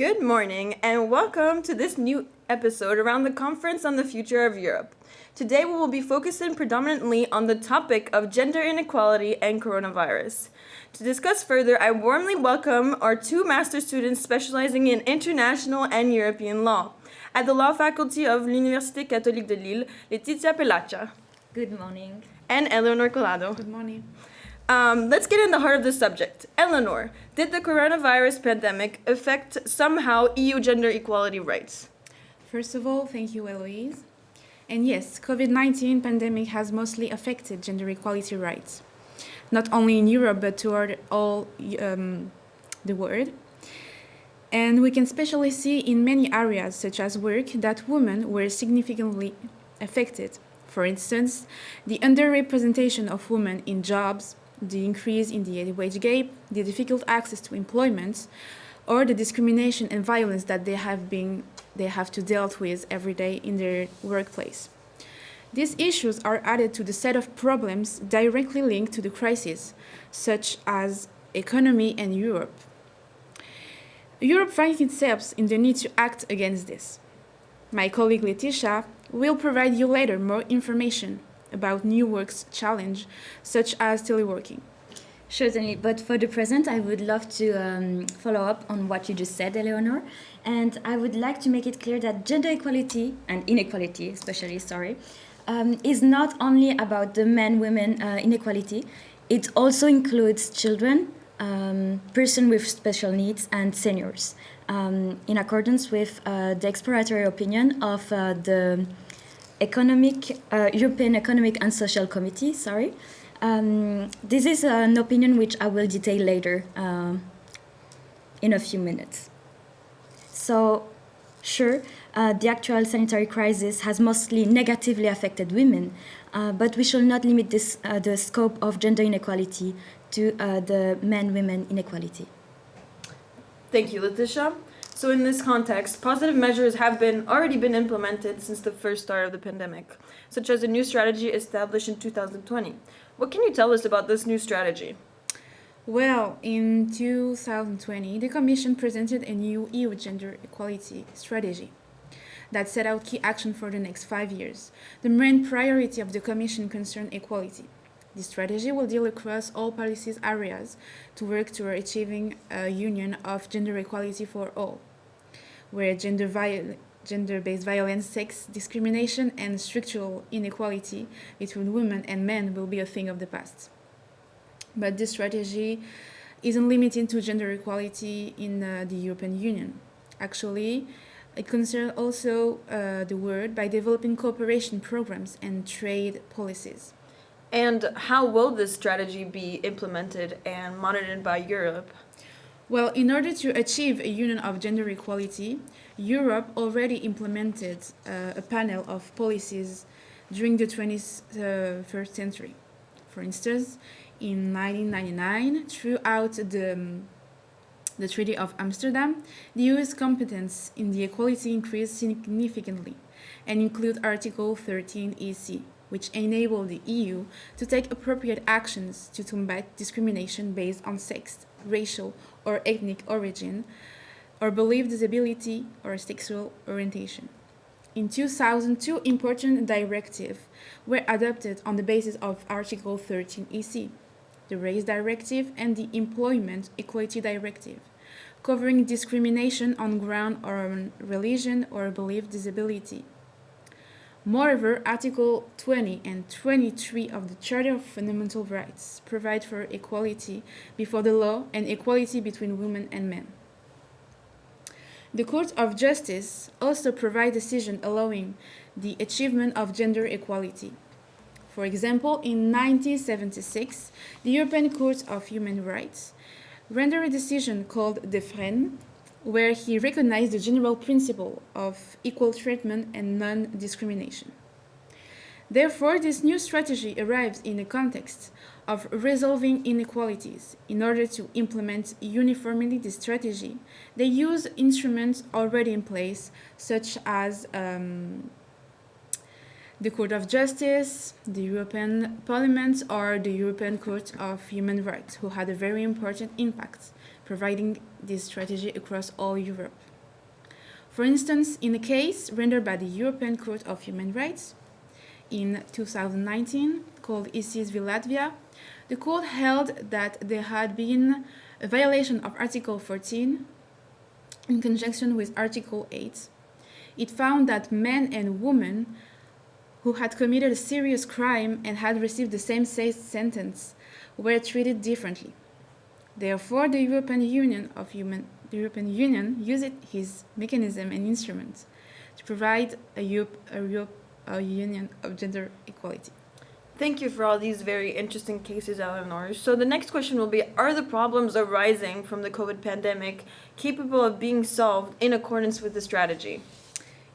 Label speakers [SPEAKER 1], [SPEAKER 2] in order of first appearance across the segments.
[SPEAKER 1] Good morning, and welcome to this new episode around the Conference on the Future of Europe. Today we will be focusing predominantly on the topic of gender inequality and coronavirus. To discuss further, I warmly welcome our two master students specializing in international and European law. At the Law Faculty of l'Université Catholique de Lille, Letizia Pellaccia.
[SPEAKER 2] Good morning.
[SPEAKER 1] And Eleanor Collado.
[SPEAKER 3] Good morning.
[SPEAKER 1] Let's get in the heart of the subject. Eleanor, did the coronavirus pandemic affect somehow EU gender equality rights?
[SPEAKER 3] First of all, thank you, Eloise. And yes, COVID-19 pandemic has mostly affected gender equality rights, not only in Europe but toward all the world. And we can especially see in many areas, such as work, that women were significantly affected. For instance, the underrepresentation of women in jobs, the increase in the wage gap, the difficult access to employment, or the discrimination and violence that they have to deal with every day in their workplace. These issues are added to the set of problems directly linked to the crisis, such as economy and Europe. Europe finds itself in the need to act against this. My colleague Letitia will provide you later more information about new work's challenge, such as teleworking.
[SPEAKER 2] Certainly, but for the present, I would love to follow up on what you just said, Eleanor, and I would like to make it clear that gender equality, and inequality especially, is not only about the men-women inequality, it also includes children, persons with special needs, and seniors, in accordance with the exploratory opinion of the European Economic and Social Committee. This is an opinion which I will detail later in a few minutes. So, sure, the actual sanitary crisis has mostly negatively affected women, but we shall not limit the scope of gender inequality to the men-women inequality.
[SPEAKER 1] Thank you, Letitia. So in this context, positive measures have already been implemented since the first start of the pandemic, such as a new strategy established in 2020. What can you tell us about this new strategy?
[SPEAKER 3] Well, in 2020, the Commission presented a new EU gender equality strategy that set out key action for the next 5 years. The main priority of the Commission concerned equality. This strategy will deal across all policies areas to work toward achieving a union of gender equality for all, where gender-based violence, sex discrimination, and structural inequality between women and men will be a thing of the past. But this strategy isn't limited to gender equality in the European Union. Actually, it concerns also the world by developing cooperation programs and trade policies.
[SPEAKER 1] And how will this strategy be implemented and monitored by Europe?
[SPEAKER 3] Well, in order to achieve a union of gender equality, Europe already implemented a panel of policies during the 21st century. For instance, in 1999, throughout the Treaty of Amsterdam, the EU's competence in the equality increased significantly and include Article 13 EC, which enable the EU to take appropriate actions to combat discrimination based on sex, racial or ethnic origin, or belief, disability, or sexual orientation. In 2000, two important directives were adopted on the basis of Article 13 EC, the Race Directive and the Employment Equality Directive, covering discrimination on ground or religion or belief disability. Moreover, Article 20 and 23 of the Charter of Fundamental Rights provide for equality before the law and equality between women and men. The Court of Justice also provides decisions allowing the achievement of gender equality. For example, in 1976, the European Court of Human Rights rendered a decision called De Fresnes, where he recognized the general principle of equal treatment and non-discrimination. Therefore, this new strategy arrives in a context of resolving inequalities. In order to implement uniformly this strategy, they use instruments already in place, such as the Court of Justice, the European Parliament, or the European Court of Human Rights, who had a very important impact, providing this strategy across all Europe. For instance, in a case rendered by the European Court of Human Rights in 2019, called ISIS v. Latvia, the court held that there had been a violation of Article 14 in conjunction with Article 8. It found that men and women who had committed a serious crime and had received the same sentence were treated differently. Therefore, the European Union used its mechanism and instruments to provide a union of gender equality.
[SPEAKER 1] Thank you for all these very interesting cases, Eleanor. So the next question will be, are the problems arising from the COVID pandemic capable of being solved in accordance with the strategy?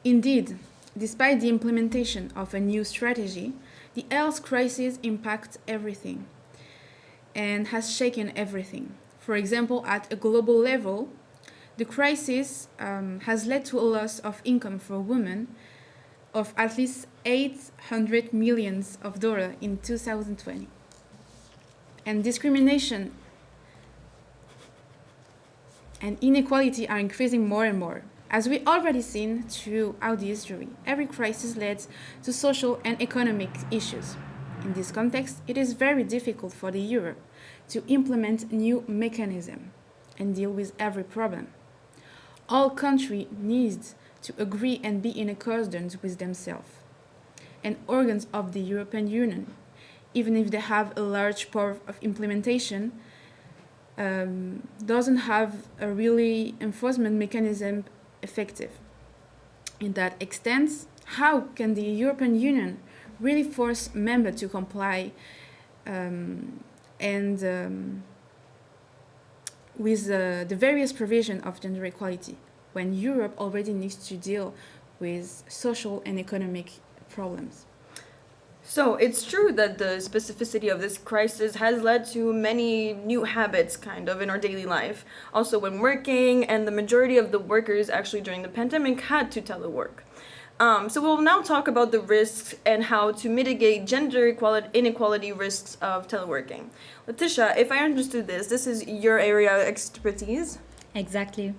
[SPEAKER 3] Indeed, despite the implementation of a new strategy, the health crisis impacts everything and has shaken everything. For example, at a global level, the crisis has led to a loss of income for women of at least $800 million in 2020. And discrimination and inequality are increasing more and more. As we already seen throughout the history, every crisis leads to social and economic issues. In this context, it is very difficult for the Europe to implement new mechanisms and deal with every problem. All countries need to agree and be in accordance with themselves. And organs of the European Union, even if they have a large power of implementation, doesn't have a really enforcement mechanism effective. In that extent, how can the European Union really force members to comply with the various provisions of gender equality when Europe already needs to deal with social and economic problems?
[SPEAKER 1] So it's true that the specificity of this crisis has led to many new habits kind of in our daily life. Also when working, and the majority of the workers actually during the pandemic had to telework. So we'll now talk about the risks and how to mitigate gender inequality risks of teleworking. Letitia, if I understood this is your area of expertise.
[SPEAKER 2] Exactly.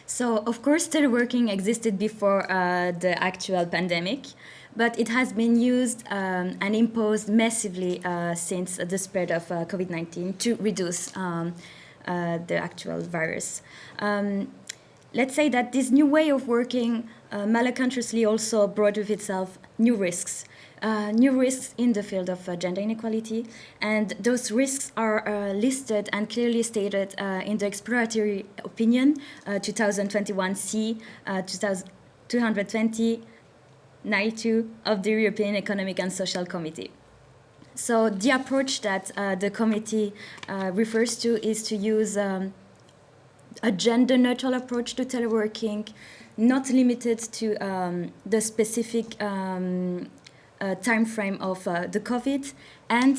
[SPEAKER 2] So, of course, teleworking existed before the actual pandemic, but it has been used and imposed massively since the spread of COVID-19 to reduce the actual virus. Let's say that this new way of working maliciously also brought with itself new risks in the field of gender inequality, and those risks are listed and clearly stated in the exploratory opinion 2021C 220 92 of the European Economic and Social Committee. So the approach that the committee refers to is to use a gender-neutral approach to teleworking, not limited to the specific time frame of the COVID, and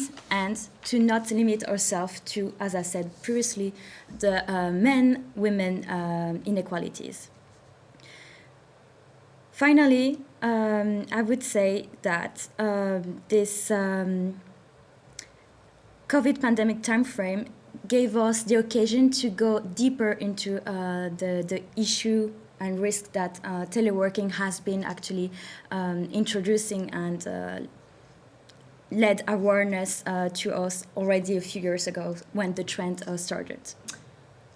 [SPEAKER 2] to not limit ourselves to, as I said previously, the men-women inequalities. Finally, I would say that this COVID pandemic timeframe gave us the occasion to go deeper into the issue and risk that teleworking has been actually introducing and led awareness to us already a few years ago when the trend started.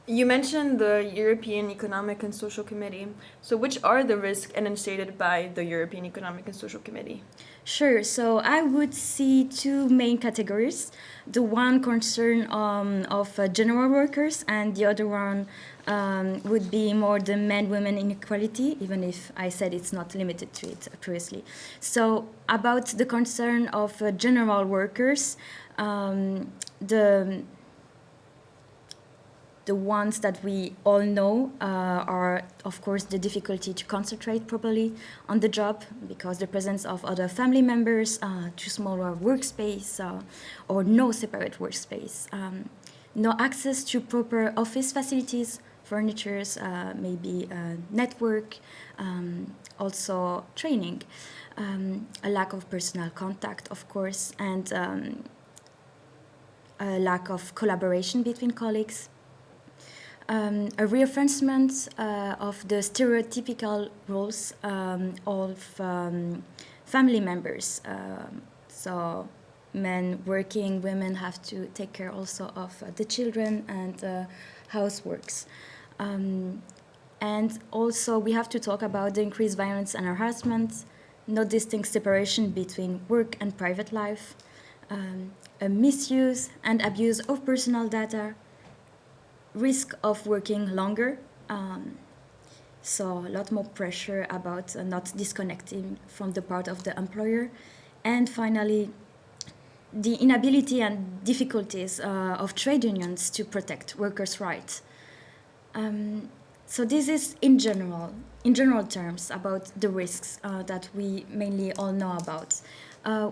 [SPEAKER 1] You mentioned the European Economic and Social Committee. So which are the risks enunciated by the European Economic and Social Committee?
[SPEAKER 2] Sure. So I would see two main categories. The one concern of general workers, and the other one would be more the men-women inequality, even if I said it's not limited to it previously. So about the concern of general workers, the ones that we all know are, of course, the difficulty to concentrate properly on the job because the presence of other family members, too small a workspace, or no separate workspace, no access to proper office facilities, furniture, maybe network, also training, a lack of personal contact, of course, and a lack of collaboration between colleagues. a reaffirmation of the stereotypical roles of family members. So men working, women have to take care also of the children and houseworks. And also we have to talk about the increased violence and harassment, no distinct separation between work and private life, a misuse and abuse of personal data, risk of working longer, so a lot more pressure about not disconnecting from the part of the employer, and finally the inability and difficulties of trade unions to protect workers' rights. So this is in general terms about the risks that we mainly all know about.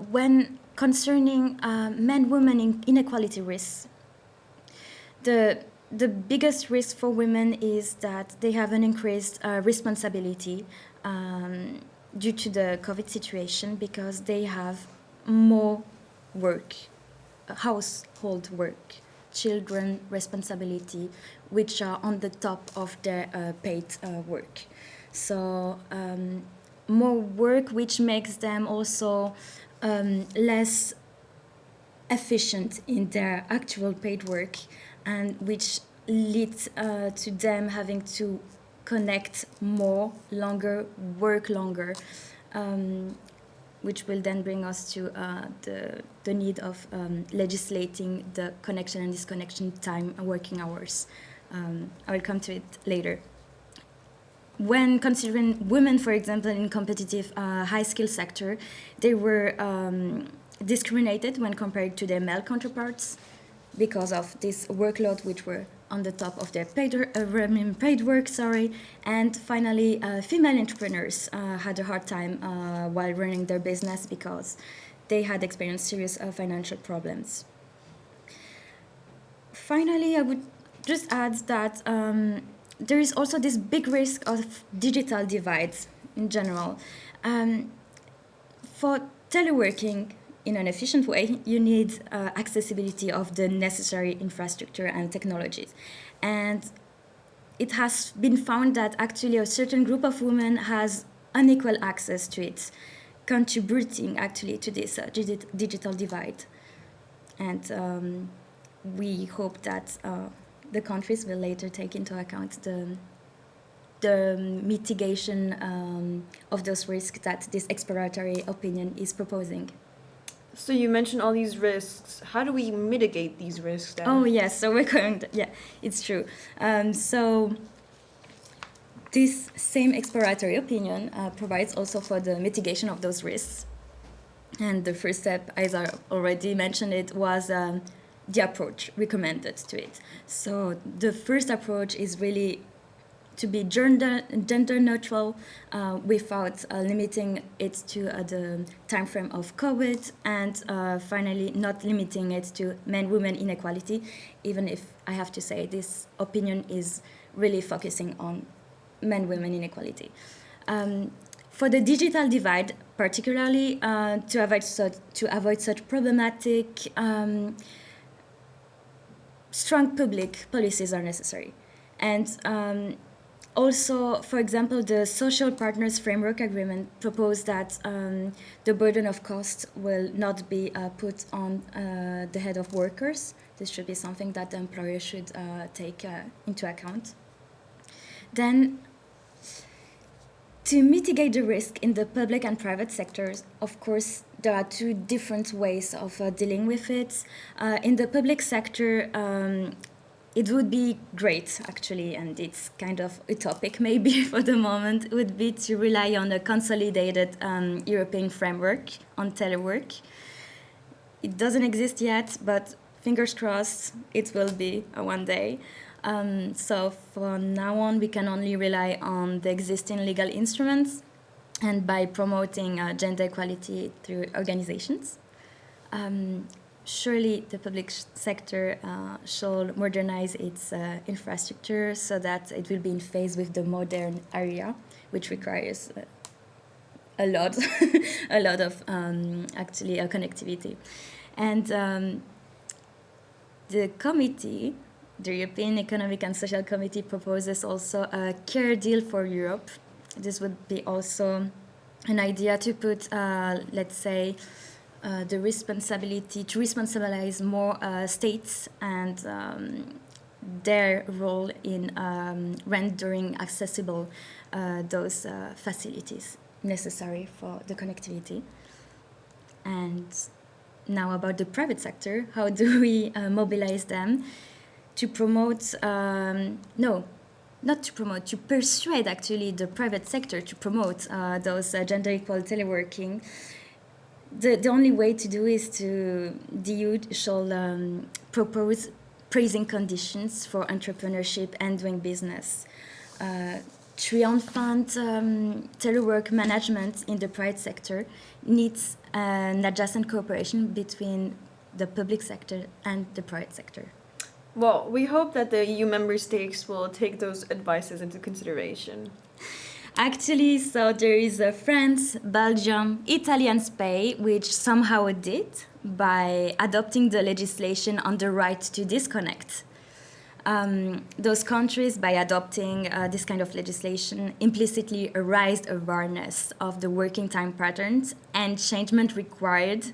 [SPEAKER 2] When concerning men-women inequality risks, the biggest risk for women is that they have an increased responsibility due to the COVID situation, because they have more work, household work, children responsibility, which are on the top of their paid work. So more work, which makes them also less efficient in their actual paid work, and which leads to them having to connect more, longer, work longer, which will then bring us to the need of legislating the connection and disconnection time and working hours. I will come to it later. When considering women, for example, in competitive high-skill sector, they were discriminated when compared to their male counterparts because of this workload, which were on the top of their paid work. And finally, female entrepreneurs had a hard time while running their business because they had experienced serious financial problems. Finally, I would just add that there is also this big risk of digital divides in general. For teleworking in an efficient way, you need accessibility of the necessary infrastructure and technologies. And it has been found that actually a certain group of women has unequal access to it, contributing actually to this digital divide. And we hope that the countries will later take into account the mitigation of those risks that this exploratory opinion is proposing.
[SPEAKER 1] So you mentioned all these risks. How do we mitigate these risks then?
[SPEAKER 2] Oh yes, so we're going to, yeah, it's true. So this same exploratory opinion provides also for the mitigation of those risks. And the first step, as I already mentioned it, was the approach recommended to it. So the first approach is really to be gender neutral without limiting it to the time frame of COVID, and finally not limiting it to men-women inequality, even if I have to say this opinion is really focusing on men-women inequality. For the digital divide, particularly to avoid such problematic, strong public policies are necessary. And also, for example, the Social Partners Framework Agreement proposed that the burden of cost will not be put on the head of workers. This should be something that the employer should take into account. Then, to mitigate the risk in the public and private sectors, of course, there are two different ways of dealing with it. In the public sector, it would be great, actually, and it's kind of utopic maybe for the moment, would be to rely on a consolidated European framework on telework. It doesn't exist yet, but fingers crossed it will be one day. So from now on, we can only rely on the existing legal instruments and by promoting gender equality through organizations. Surely the public sector should modernize its infrastructure so that it will be in phase with the modern area, which requires a lot, a lot of actually connectivity. And the committee the European Economic and Social Committee proposes also a care deal for Europe. This would be also an idea to put, let's say, the responsibility to responsibilize more states and their role in rendering accessible those facilities necessary for the connectivity. And now about the private sector, how do we mobilize them to promote, not to promote, to persuade actually the private sector to promote those gender equal teleworking. The only way to do is to the EU shall propose praising conditions for entrepreneurship and doing business. Triumphant telework management in the private sector needs an adjacent cooperation between the public sector and the private sector.
[SPEAKER 1] Well, we hope that the EU member states will take those advices into consideration.
[SPEAKER 2] Actually, so there is France, Belgium, Italy, and Spain, which somehow did by adopting the legislation on the right to disconnect. Those countries, by adopting this kind of legislation, implicitly raised awareness of the working time patterns and changement required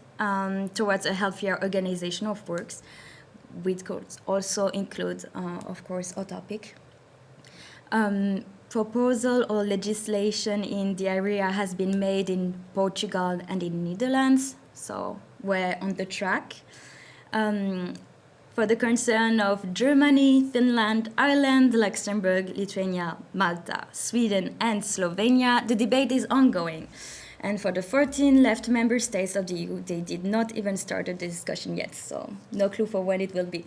[SPEAKER 2] towards a healthier organization of works, which could also include, of course, our topic. Proposal or legislation in the area has been made in Portugal and in Netherlands, so we're on the track. For the concern of Germany, Finland, Ireland, Luxembourg, Lithuania, Malta, Sweden, and Slovenia, the debate is ongoing. And for the 14 left member states of the EU, they did not even start the discussion yet, so no clue for when it will be.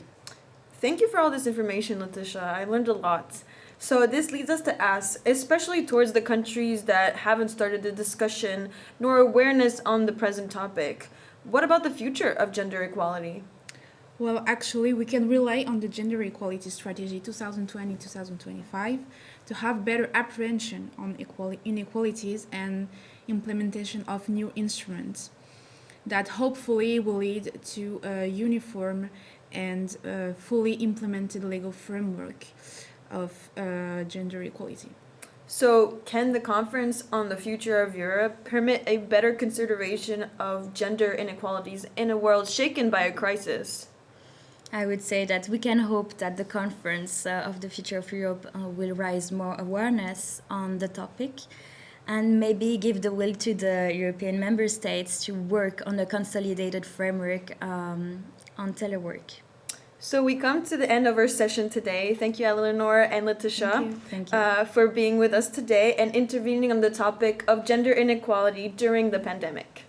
[SPEAKER 1] Thank you for all this information, Letitia. I learned a lot. So this leads us to ask, especially towards the countries that haven't started the discussion nor awareness on the present topic, what about the future of gender equality?
[SPEAKER 3] Well, actually, we can rely on the Gender Equality Strategy 2020-2025 to have better apprehension on inequalities and implementation of new instruments that hopefully will lead to a uniform and fully implemented legal framework of gender equality.
[SPEAKER 1] So, can the Conference on the Future of Europe permit a better consideration of gender inequalities in a world shaken by a crisis?
[SPEAKER 2] I would say that we can hope that the Conference of the Future of Europe will raise more awareness on the topic and maybe give the will to the European member states to work on a consolidated framework on telework.
[SPEAKER 1] So we come to the end of our session today. Thank you, Eleanor and Letitia,
[SPEAKER 2] Thank you.
[SPEAKER 1] for being with us today and intervening on the topic of gender inequality during the pandemic.